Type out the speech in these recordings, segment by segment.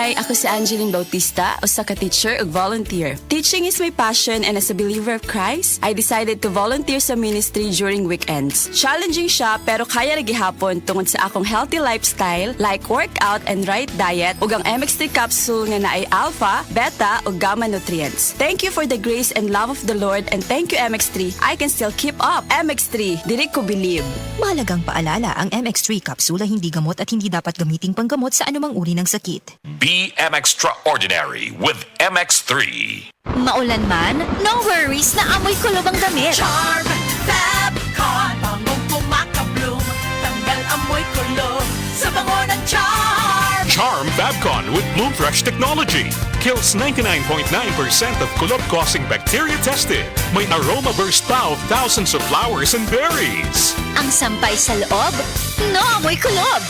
Hi, ako si Angeline Bautista, usa ka teacher ug volunteer. Teaching is my passion and as a believer of Christ, I decided to volunteer sa ministry during weekends. Challenging siya pero kaya ra gihapon tungod sa akong healthy lifestyle like workout and right diet ug ang MX3 capsule nga naay alpha, beta ug gamma nutrients. Thank you for the grace and love of the Lord and thank you MX3. I can still keep up. MX3, dili ko believe. Mahalagang paalala, ang MX3 kapsula hindi gamot at hindi dapat gamiting panggamot sa anumang uri ng sakit. Be extraordinary with MX3. Maulan man, no worries na amoy kulob ang damit. Charm Fabcon, bangong pumakabloom, tanggal amoy kulo sa bango ng Charm. Charm Fabcon with Bloom Fresh technology kills 99.9% of kulob-causing bacteria tested. May aroma burst pa of thousands of flowers and berries. Ang sampay sa loob, no amoy kulob.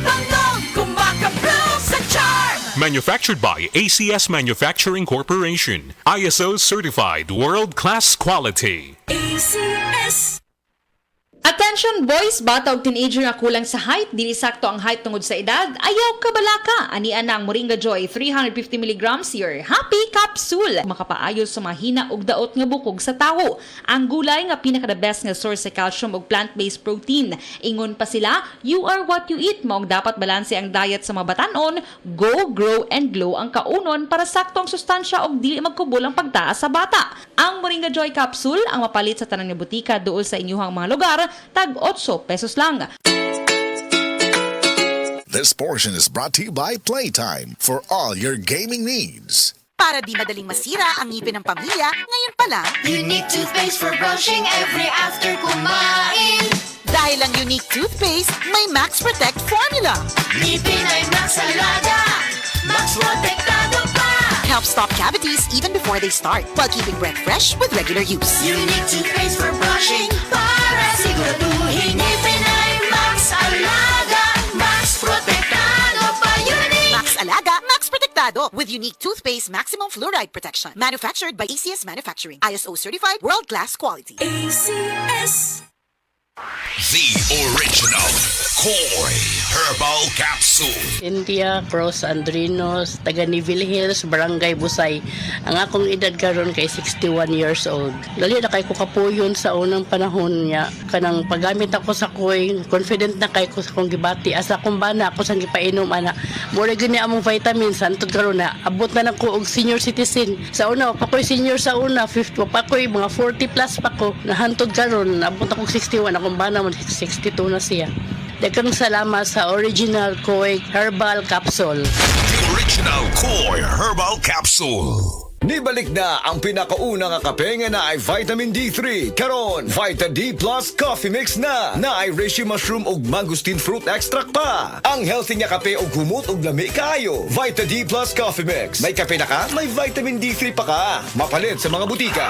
Bangong kumakabloom sa Charm. Manufactured by ACS Manufacturing Corporation. ISO certified world-class quality. ACS. Attention boys, bata ug teenager nga kulang sa height, dili sakto ang height tungod sa edad, ayaw kabalaka. Anian ang Moringa Joy 350 mg your happy capsule. Makapaayo sa mahina ug daot nga bukog sa tawo. Ang gulay nga pinaka the best nga source sa calcium ug plant-based protein. Ingon pa sila, you are what you eat. Maong dapat balanse ang diet sa mga batanon, go, grow, and glow ang kaunon para sakto ang sustansya ug dili magkubol ang pagtaas sa bata. Ang Moringa Joy capsule ang mapalit sa tanang nga butika duol sa inyuhang mga lugar, tag 8 pesos lang. This portion is brought to you by Playtime for all your gaming needs. Para di madaling masira ang ngipin ng pamilya, ngayon pa lang, Unique toothpaste for brushing every after kumain. dahil ang unique toothpaste, may Max Protect formula. Ngipin ay Max Alaga, Max Protectado pa. Helps stop cavities even before they start, while keeping breath fresh with regular use. Unique toothpaste for brushing para siguraduhin ngipin ay Max Alaga, Max Protectado pa. Unique Max Alaga, Max Protectado with unique toothpaste maximum fluoride protection. Manufactured by ACS Manufacturing. ISO certified world-class quality. ACS. The original Koi Herbal Capsule. India Cross Andrinos, taga Nivil Hills, Barangay Busay. Ang akong edad karon kay 61 years old. Dali na kay ko kapuyon sa unang panahon niya. Kanang paggamit ako sa Koi, confident na kay ko sa kong gibati. Asa kong bana ako sang gipainom ana. Mura gani among vitamins antod karon na abot na nako og senior citizen. Sa una pa ko'y senior sa una, 50 pa ko'y mga 40 plus pa ko. Nahantod karon abot ako 61, akong bana mo 62 na siya. Daghang salamat sa original Koi Herbal Capsule. The original Koi Herbal Capsule. Nibalik na ang pinakauna nga kape nga na ay vitamin D3. Karon, Vita D Plus Coffee Mix na ay reishi mushroom ug mangosteen fruit extract pa. Ang healthy nga kape ug humot ug lami kaayo. Vita D Plus Coffee Mix. May kape na ka, may vitamin D3 pa ka. Mapalit sa mga butika.